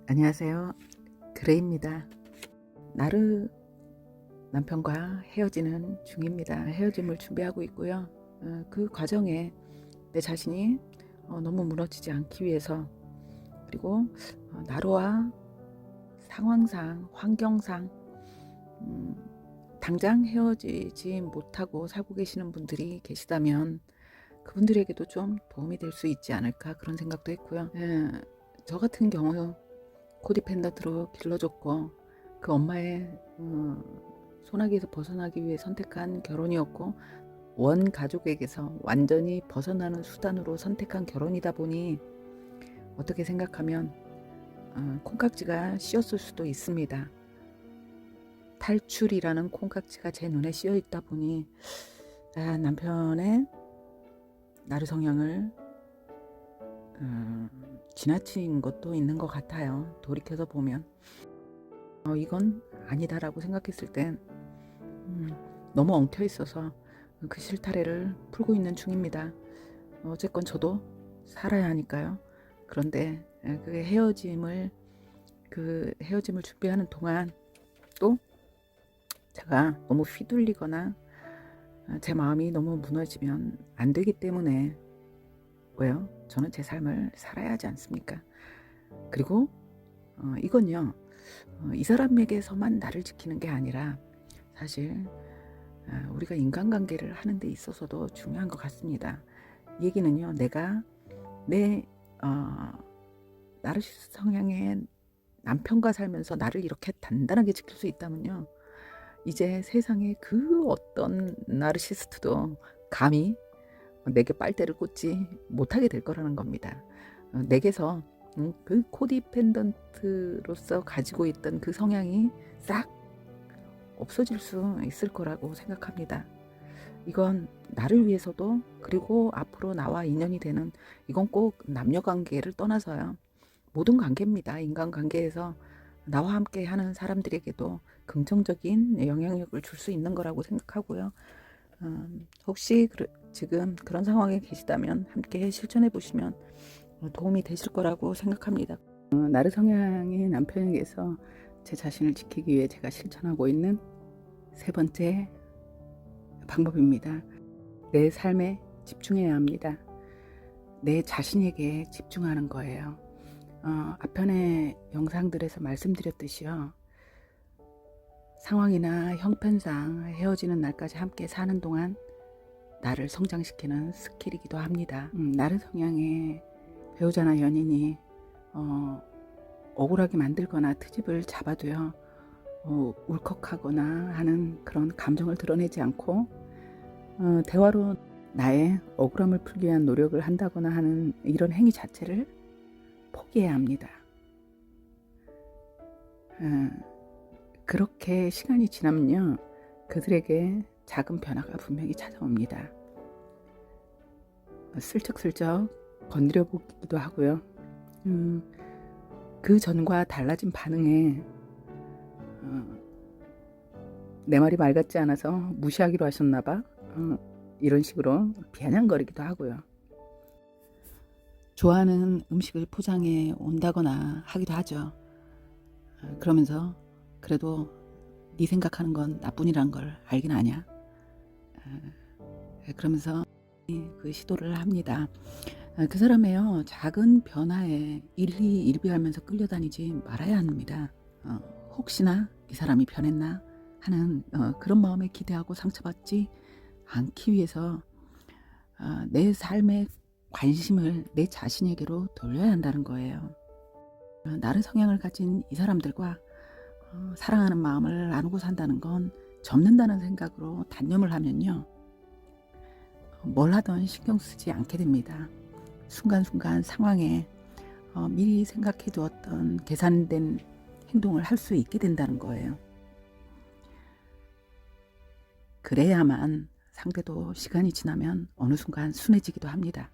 안녕하세요. 그레이입니다. 나르 남편과 헤어지는 중입니다. 헤어짐을 준비하고 있고요. 그 과정에 내 자신이 너무 무너지지 않기 위해서, 그리고 나로와 상황상, 환경상 당장 헤어지지 못하고 살고 계시는 분들이 계시다면 그분들에게도 좀 도움이 될 수 있지 않을까, 그런 생각도 했고요. 저 같은 경우 코디펜던트로 길러줬고, 그 엄마의 소나기에서 벗어나기 위해 선택한 결혼이었고, 원 가족에게서 완전히 벗어나는 수단으로 선택한 결혼이다 보니 어떻게 생각하면 콩깍지가 씌었을 수도 있습니다. 탈출이라는 콩깍지가 제 눈에 씌어 있다 보니 남편의 나르 성향을 지나친 것도 있는 것 같아요. 돌이켜서 보면 이건 아니다라고 생각했을 땐 너무 엉켜 있어서 그 실타래를 풀고 있는 중입니다. 어쨌건 저도 살아야 하니까요. 그런데 그 헤어짐을 준비하는 동안 또 제가 너무 휘둘리거나 제 마음이 너무 무너지면 안 되기 때문에, 왜요? 저는 제 삶을 살아야 하지 않습니까? 그리고 이건요, 이 사람에게서만 나를 지키는 게 아니라 사실 우리가 인간관계를 하는 데 있어서도 중요한 것 같습니다. 이 얘기는요, 내가 내 나르시스트 성향의 남편과 살면서 나를 이렇게 단단하게 지킬 수 있다면요, 이제 세상에 그 어떤 나르시스트도 감히 내게 빨대를 꽂지 못하게 될 거라는 겁니다. 내게서 그 코디펜던트로서 가지고 있던 그 성향이 싹 없어질 수 있을 거라고 생각합니다. 이건 나를 위해서도, 그리고 앞으로 나와 인연이 되는, 이건 꼭 남녀 관계를 떠나서요, 모든 관계입니다. 인간관계에서 나와 함께 하는 사람들에게도 긍정적인 영향력을 줄 수 있는 거라고 생각하고요. 혹시 지금 그런 상황에 계시다면 함께 실천해 보시면 도움이 되실 거라고 생각합니다. 나르 성향의 남편에게서 제 자신을 지키기 위해 제가 실천하고 있는 세 번째 방법입니다. 내 삶에 집중해야 합니다. 내 자신에게 집중하는 거예요. 앞편의 영상들에서 말씀드렸듯이요, 상황이나 형편상 헤어지는 날까지 함께 사는 동안 나를 성장시키는 스킬이기도 합니다. 나를 성향의 배우자나 연인이 억울하게 만들거나 트집을 잡아도요, 울컥하거나 하는 그런 감정을 드러내지 않고 대화로 나의 억울함을 풀기 위한 노력을 한다거나 하는 이런 행위 자체를 포기해야 합니다. 그렇게 시간이 지나면요, 그들에게 작은 변화가 분명히 찾아옵니다. 슬쩍슬쩍 건드려 보기도 하고요. 그 전과 달라진 반응에 내 말이 말 같지 않아서 무시하기로 하셨나봐, 이런 식으로 비아냥거리기도 하고요. 좋아하는 음식을 포장해 온다거나 하기도 하죠. 그러면서 그래도 네 생각하는 건 나뿐이란 걸 알긴 아냐, 그러면서 그 시도를 합니다. 그 사람의요, 작은 변화에 일희일비하면서 끌려다니지 말아야 합니다. 혹시나 이 사람이 변했나 하는 그런 마음에 기대하고 상처받지 않기 위해서 내 삶의 관심을 내 자신에게로 돌려야 한다는 거예요. 나른 성향을 가진 이 사람들과 사랑하는 마음을 나누고 산다는 건 접는다는 생각으로 단념을 하면요, 뭘 하든 신경 쓰지 않게 됩니다. 순간순간 상황에 미리 생각해 두었던 계산된 행동을 할 수 있게 된다는 거예요. 그래야만 상대도 시간이 지나면 어느 순간 순해지기도 합니다.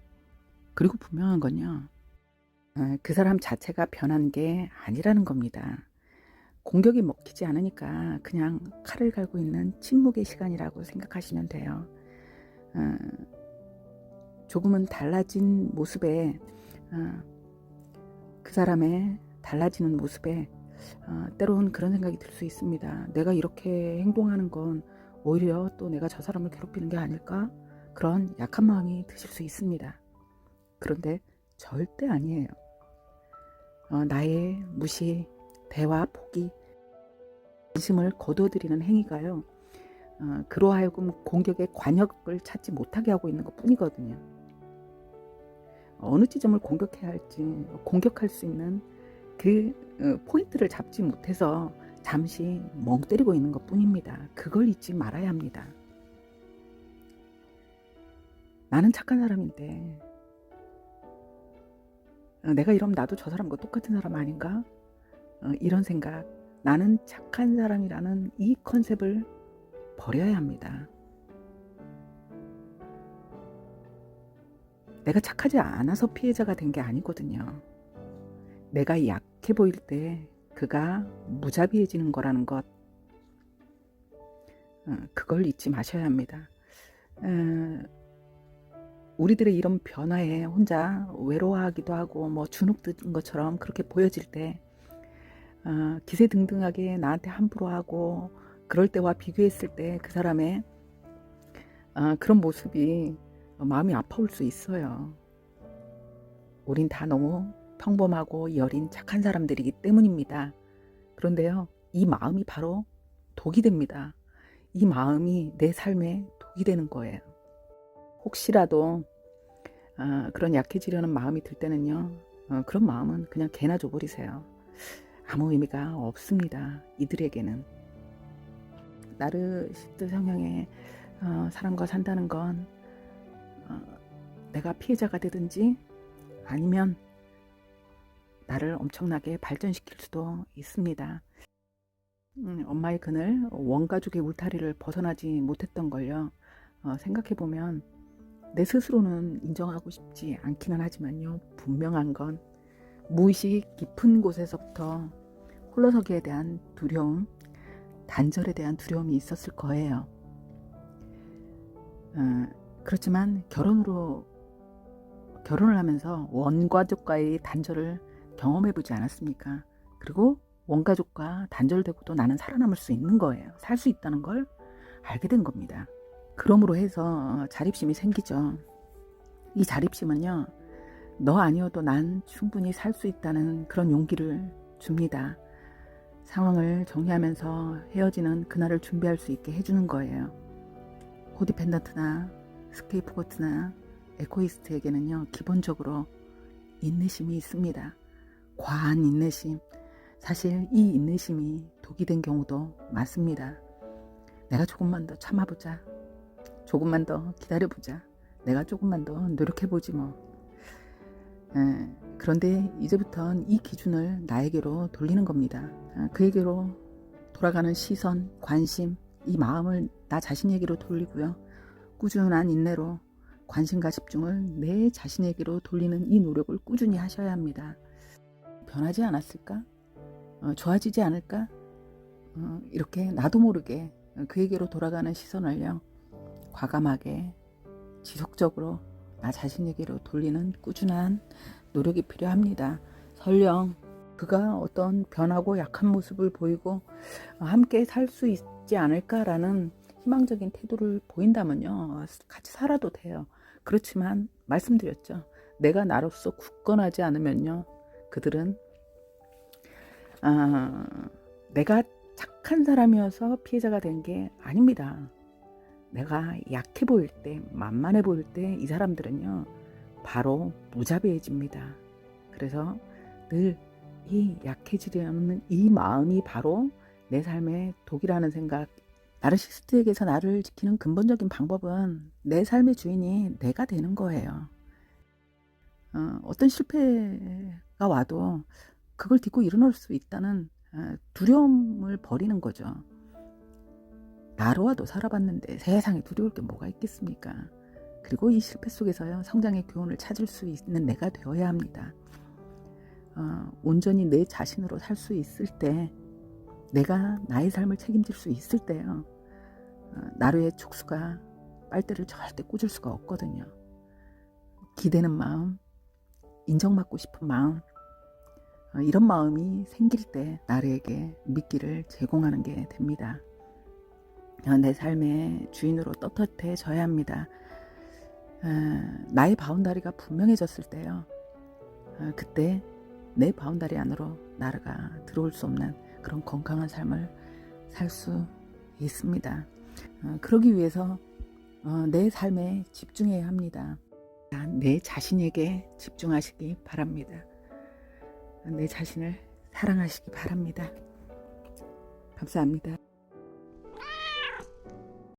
그리고 분명한 건요, 그 사람 자체가 변한 게 아니라는 겁니다. 공격이 먹히지 않으니까 그냥 칼을 갈고 있는 침묵의 시간이라고 생각하시면 돼요. 조금은 달라진 모습에 그 사람의 달라지는 모습에 때론 그런 생각이 들 수 있습니다. 내가 이렇게 행동하는 건 오히려 또 내가 저 사람을 괴롭히는 게 아닐까? 그런 약한 마음이 드실 수 있습니다. 그런데 절대 아니에요. 나의 무시, 대화, 포기, 진심을 거둬들이는 행위가요. 그로 하여금 공격의 관역을 찾지 못하게 하고 있는 것 뿐이거든요. 어느 지점을 공격해야 할지, 공격할 수 있는 그 포인트를 잡지 못해서 잠시 멍 때리고 있는 것 뿐입니다. 그걸 잊지 말아야 합니다. 나는 착한 사람인데 내가 이러면 나도 저 사람과 똑같은 사람 아닌가? 이런 생각, 나는 착한 사람이라는 이 컨셉을 버려야 합니다. 내가 착하지 않아서 피해자가 된 게 아니거든요. 내가 약해 보일 때 그가 무자비해지는 거라는 것, 그걸 잊지 마셔야 합니다. 우리들의 이런 변화에 혼자 외로워하기도 하고 뭐 주눅 든 것처럼 그렇게 보여질 때 기세등등하게 나한테 함부로 하고 그럴 때와 비교했을 때 그 사람의 그런 모습이 마음이 아파올 수 있어요. 우린 다 너무 평범하고 여린 착한 사람들이기 때문입니다. 그런데요, 이 마음이 바로 독이 됩니다. 이 마음이 내 삶에 독이 되는 거예요. 혹시라도 그런 약해지려는 마음이 들 때는요, 그런 마음은 그냥 개나 줘버리세요. 아무 의미가 없습니다. 이들에게는. 나르시스트 성향의 사람과 산다는 건 내가 피해자가 되든지 아니면 나를 엄청나게 발전시킬 수도 있습니다. 엄마의 그늘, 원가족의 울타리를 벗어나지 못했던 걸요. 생각해보면 내 스스로는 인정하고 싶지 않기는 하지만요. 분명한 건 무의식 깊은 곳에서부터 홀로서기에 대한 두려움, 단절에 대한 두려움이 있었을 거예요. 그렇지만 결혼을 하면서 원가족과의 단절을 경험해보지 않았습니까? 그리고 원가족과 단절되고도 나는 살아남을 수 있는 거예요. 살 수 있다는 걸 알게 된 겁니다. 그러므로 해서 자립심이 생기죠. 이 자립심은요, 너 아니어도 난 충분히 살 수 있다는 그런 용기를 줍니다. 상황을 정리하면서 헤어지는 그날을 준비할 수 있게 해주는 거예요. 코디펜던트나 스케이프고트나 에코이스트에게는요, 기본적으로 인내심이 있습니다. 과한 인내심. 사실 이 인내심이 독이 된 경우도 많습니다. 내가 조금만 더 참아보자. 조금만 더 기다려보자. 내가 조금만 더 노력해보지 뭐. 그런데 이제부터는 이 기준을 나에게로 돌리는 겁니다. 그에게로 돌아가는 시선, 관심, 이 마음을 나 자신에게로 돌리고요. 꾸준한 인내로 관심과 집중을 내 자신에게로 돌리는 이 노력을 꾸준히 하셔야 합니다. 변하지 않았을까? 좋아지지 않을까? 이렇게 나도 모르게 그에게로 돌아가는 시선을요, 과감하게 지속적으로 나 자신에게로 돌리는 꾸준한 노력이 필요합니다. 설령 그가 어떤 변하고 약한 모습을 보이고 함께 살 수 있지 않을까라는 희망적인 태도를 보인다면요, 같이 살아도 돼요. 그렇지만 말씀드렸죠. 내가 나로서 굳건하지 않으면요, 그들은 내가 착한 사람이어서 피해자가 된 게 아닙니다. 내가 약해 보일 때, 만만해 보일 때 이 사람들은요, 바로 무자비해집니다. 그래서 늘 이 약해지려는 이 마음이 바로 내 삶의 독이라는 생각. 나르시스트에게서 나를 지키는 근본적인 방법은 내 삶의 주인이 내가 되는 거예요. 어떤 실패가 와도 그걸 딛고 일어날 수 있다는 두려움을 버리는 거죠. 나로와도 살아봤는데 세상에 두려울 게 뭐가 있겠습니까? 그리고 이 실패 속에서요, 성장의 교훈을 찾을 수 있는 내가 되어야 합니다. 온전히 내 자신으로 살 수 있을 때, 내가 나의 삶을 책임질 수 있을 때요, 나루의 촉수가 빨대를 절대 꽂을 수가 없거든요. 기대는 마음, 인정받고 싶은 마음, 이런 마음이 생길 때 나에게 미끼를 제공하는 게 됩니다. 내 삶의 주인으로 떳떳해져야 합니다. 나의 바운다리가 분명해졌을 때요. 그때 내 바운다리 안으로 나라가 들어올 수 없는 그런 건강한 삶을 살 수 있습니다. 그러기 위해서 내 삶에 집중해야 합니다. 내 자신에게 집중하시기 바랍니다. 내 자신을 사랑하시기 바랍니다. 감사합니다.